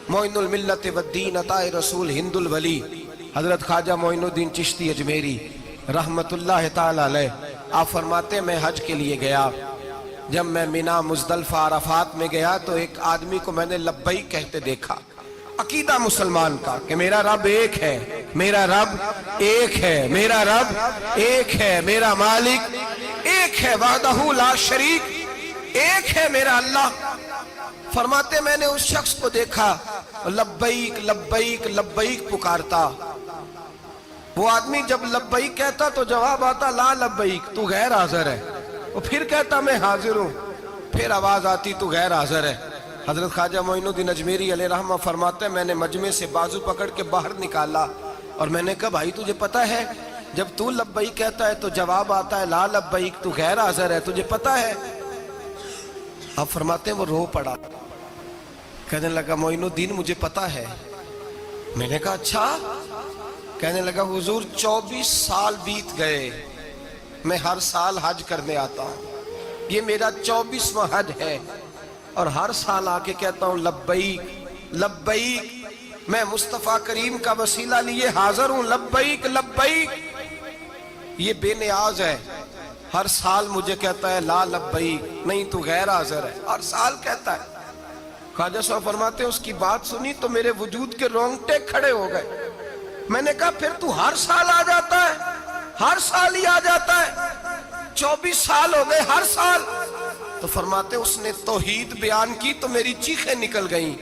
मोइनुल मिल्लत वद्दीन अताए रसूल हिंदुल वली हजरत ख्वाजा मोइनुद्दीन चिश्ती अजमेरी रहमतुल्लाह ताला अलैह। आप फरमाते मैं हज के लिए गया, जब मैं मिना मुज़दलिफ़ा अराफात में गया तो एक आदमी को मैंने लब्बैक कहते देखा। अकीदा मुसलमान का कि मेरा रब एक है, मेरा रब एक है, मेरा रब एक है, मेरा मालिक एक है, वहदहू ला शरीक, एक है मेरा अल्लाह। फरमाते मैंने उस शख्स को देखा लब्बैक लब्बैक लब्बैक पुकारता। वो आदमी जब लब्बैक कहता तो जवाब आता ला लब्बैक, तू गैर हाजिर है। वो फिर कहता मैं हाजिर हूं, फिर आवाज आती तू गैर हाजिर है। हजरत ख्वाजा मोइनुद्दीन अजमेरी अलैहि रहमा फरमाते मैंने मजमे से बाजू पकड़ के बाहर निकाला और मैंने कहा भाई तुझे पता है जब तू लब्बैक कहता है तो जवाब आता है ला लब्बैक, तू गैर हाजिर है, तुझे पता है? अब फरमाते हैं वो रो पड़ा, कहने लगा मोइनुद्दीन मुझे पता है। मैंने कहा अच्छा? कहने लगा हुजूर 24 साल बीत गए, मैं हर साल हज करने आता हूं, ये मेरा 24वां हज है और हर साल आके कहता हूं लब्बैक लब्बैक, मैं मुस्तफा करीम का वसीला लिए हाजिर हूं, लब्बैक लब्बैक। ये बेनियाज है, हर साल मुझे कहता है ला लब्बैक, नहीं तू गैर हाजिर है, हर साल कहता है। ख्वाजा साहब फरमाते उसकी बात सुनी तो मेरे वजूद के रोंगटे खड़े हो गए। मैंने कहा फिर तू हर साल आ जाता है, हर साल ही आ जाता है, 24 साल हो गए हर साल। तो फरमाते उसने तौहीद बयान की तो मेरी चीखें निकल गईं।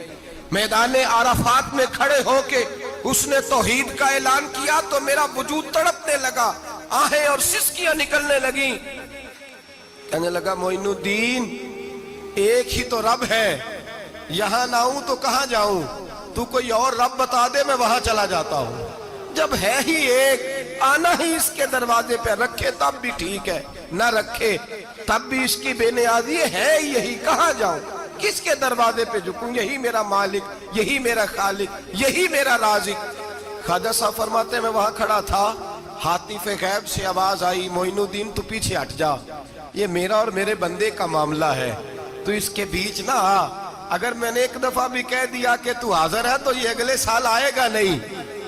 मैदाने आराफात में खड़े होके उसने तौहीद का ऐलान किया तो मेरा वजूद तड़पने लगा, आहें और सिसकियां निकलने लगी। कहने लगा मोइनुद्दीन एक ही तो रब है, यहां ना आऊं तो कहां जाऊं, तू कोई और रब बता दे मैं वहां चला जाता हूं। जब है ही एक, आना ही इसके दरवाजे पे, रखे तब भी ठीक है, न रखे तब भी इसकी बेनियाजी है यही, कहां जाऊं, किसके दरवाजे पे झुकूं, यही मेरा मालिक, यही मेरा खालिक, यही मेरा राज़िक। ख्वाजा साहब फरमाते मैं वहां खड़ा था, हातिफ़े गैब से आवाज आई मोइनुद्दीन तू पीछे हट जा, ये मेरा और मेरे बंदे का मामला है, तू इसके बीच ना आ। अगर मैंने एक दफा भी कह दिया कि तू हाजिर है तो ये अगले साल आएगा नहीं,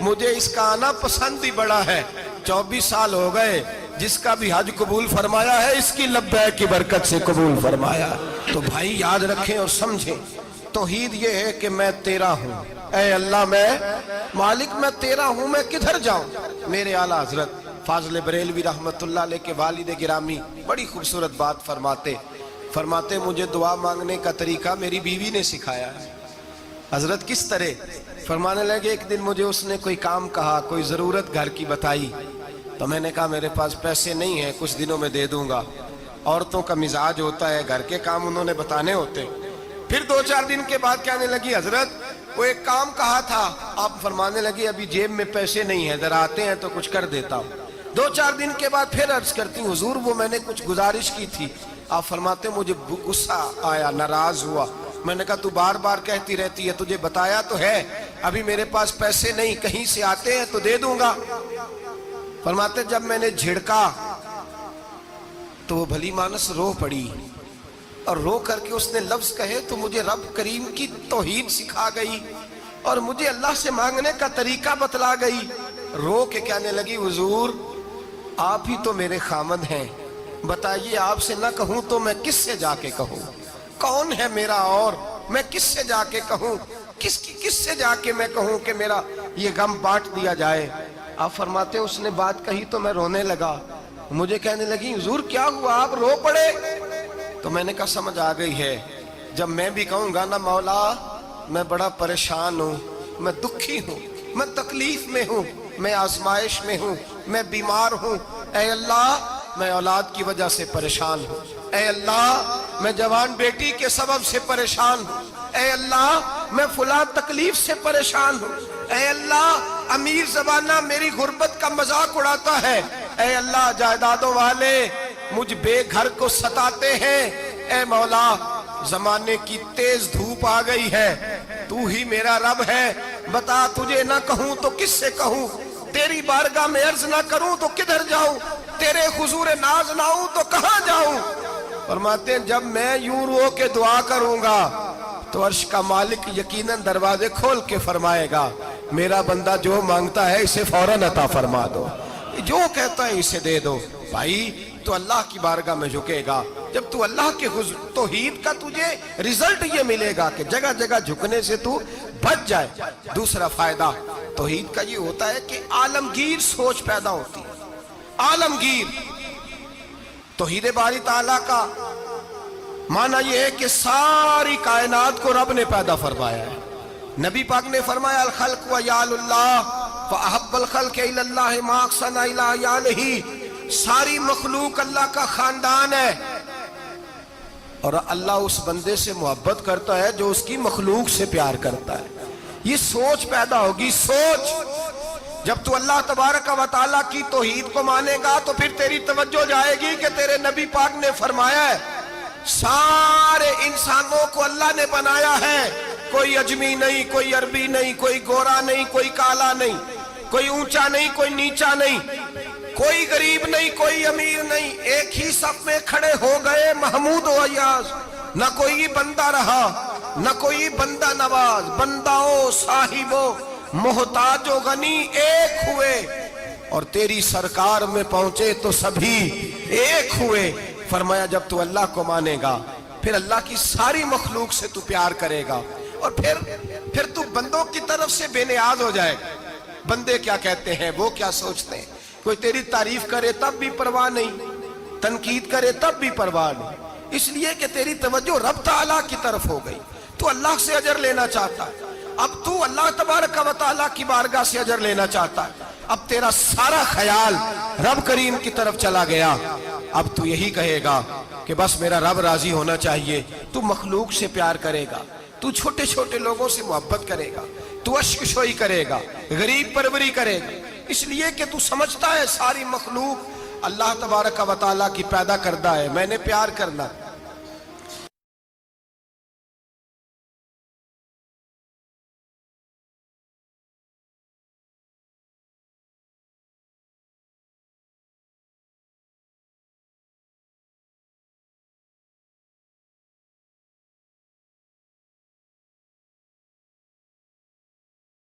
मुझे इसका आना पसंद ही बड़ा है। 24 साल हो गए, जिसका भी हज कबूल फरमाया है इसकी लब्बैक की बरकत से कबूल फरमाया। तो भाई याद रखें और समझें, तौहीद ये है कि मैं तेरा हूँ, ऐ अल्लाह मैं मालिक मैं तेरा हूँ, मैं किधर जाऊँ। मेरे आला हजरत फाज़िल बरेलवी रहमतुल्लाह अलैह के वालिद गिरामी बड़ी खूबसूरत बात फरमाते मुझे दुआ मांगने का तरीका मेरी बीवी ने सिखाया है। हजरत किस तरह? फरमाने लगे एक दिन मुझे उसने कोई काम कहा, कोई ज़रूरत घर की बताई, तो मैंने कहा मेरे पास पैसे नहीं है, कुछ दिनों में दे दूंगा। औरतों का मिजाज होता है, घर के काम उन्होंने बताने होते। फिर 2-4 दिन के बाद कहने लगी हजरत वो एक काम कहा था। आप फरमाने लगी अभी जेब में पैसे नहीं है, जरा आते हैं तो कुछ कर देता हूँ। 2-4 दिन के बाद फिर अर्ज करती हूँ हुजूर वो मैंने कुछ गुजारिश की थी। आप फरमाते मुझे गुस्सा आया, नाराज हुआ। मैंने कहा तू बार बार कहती रहती है, तुझे बताया तो है, अभी मेरे पास पैसे नहीं, कहीं से आते हैं तो दे दूंगा। फरमाते जब मैंने झिड़का तो वो भली मानस रो पड़ी और रो करके उसने लफ्ज कहे तो मुझे रब करीम की तौहीद सिखा गई और मुझे अल्लाह से मांगने का तरीका बतला गई। रो के कहने लगी हुजूर आप ही तो मेरे खामद हैं, बताइए आपसे ना कहूं तो मैं किससे जाके कहूं, कौन है मेरा और मैं किससे जाके कहूं, किससे जाके मैं कहूं कि मेरा ये गम बांट दिया जाए। आप फरमाते उसने बात कही तो मैं रोने लगा। मुझे कहने लगी हुजूर क्या हुआ, आप रो पड़े? तो मैंने कहा समझ आ गई है, जब मैं भी कहूंगा ना मौला मैं बड़ा परेशान हूं, मैं दुखी हूं, मैं तकलीफ में हूं, मैं आजमाइश में हूं, मैं बीमार हूं, ऐ अल्लाह मैं औलाद की वजह से परेशान हूँ, ऐ अल्लाह मैं जवान बेटी के सबब से परेशान हूँ, ऐ अल्लाह मैं फुला तकलीफ से परेशान हूँ, ऐ अल्लाह अमीर ज़बाना मेरी गुर्बत का मजाक उड़ाता है, ऐ अल्लाह जायदादों वाले मुझ बेघर को सताते हैं, ऐ मौला जमाने की तेज धूप आ गई है, तू ही मेरा रब है, बता तुझे ना कहूं तो किससे कहूं, तेरी बारगाह में अर्ज ना करूं तो किधर जाऊं, तेरे हुजूर नाज ना आऊं तो कहां जाऊं। फरमाते हैं जब मैं यूं रो के दुआ करूंगा تو عرش کا مالک یقیناً دروازے کھول کے فرمائے گا میرا بندہ جو مانگتا ہے اسے فوراً عطا فرما دو، جو کہتا ہے اسے دے دو۔ بھائی تو اللہ کی بارگاہ میں جھکے گا، جب تو اللہ کے توحید کا تجھے رزلٹ یہ ملے گا کہ جگہ جگہ جھکنے سے تو بچ جائے۔ دوسرا فائدہ توحید کا یہ ہوتا ہے کہ عالمگیر سوچ پیدا ہوتی ہے۔ عالمگیر توحید باری تعالیٰ کا معنی یہ ہے کہ ساری کائنات کو رب نے پیدا فرمایا ہے۔ نبی پاک نے فرمایا الخلق وعیال اللہ فاحب الخلق الی اللہ ما احسن الی عیالہ، ساری مخلوق اللہ کا خاندان ہے، اور اللہ اس بندے سے محبت کرتا ہے جو اس کی مخلوق سے پیار کرتا ہے۔ یہ سوچ پیدا ہوگی، سوچ۔ جب تو اللہ تبارک و تعالیٰ کی توحید کو مانے گا تو پھر تیری توجہ جائے گی کہ تیرے نبی پاک نے فرمایا ہے سارے انسانوں کو اللہ نے بنایا ہے، کوئی اجمی نہیں، کوئی عربی نہیں، کوئی گورا نہیں، کوئی کالا نہیں، کوئی اونچا نہیں، کوئی نیچا نہیں، کوئی غریب نہیں، کوئی امیر نہیں، ایک ہی صف میں کھڑے ہو گئے محمود و ایاز، نہ کوئی بندہ رہا نہ کوئی بندہ نواز، بنداؤ صاحبو محتاج و غنی ایک ہوئے، اور تیری سرکار میں پہنچے تو سبھی ایک ہوئے۔ فرمایا جب تو اللہ کو مانے گا پھر اللہ کی ساری مخلوق سے تو پیار کرے گا، اور پھر تو بندوں کی طرف سے بے نیاز ہو جائے گا۔ بندے کیا کہتے ہیں، وہ کیا سوچتے ہیں، کوئی تیری تعریف کرے تب بھی پرواہ نہیں، تنقید کرے تب بھی پرواہ نہیں، اس لیے کہ تیری توجہ رب تعالیٰ کی طرف ہو گئی، تو اللہ سے اجر لینا چاہتا ہے۔ اب تو اللہ تبارک و تعالیٰ کی بارگاہ سے اجر لینا چاہتا ہے، اب تیرا سارا خیال رب کریم کی طرف چلا گیا۔ اب تو یہی کہے گا کہ بس میرا رب راضی ہونا چاہیے۔ تو مخلوق سے پیار کرے گا، تو چھوٹے چھوٹے لوگوں سے محبت کرے گا، تو اشک شوئی کرے گا، غریب پروری کرے گا، اس لیے کہ تو سمجھتا ہے ساری مخلوق اللہ تبارک و تعالیٰ کی پیدا کردہ ہے، میں نے پیار کرنا۔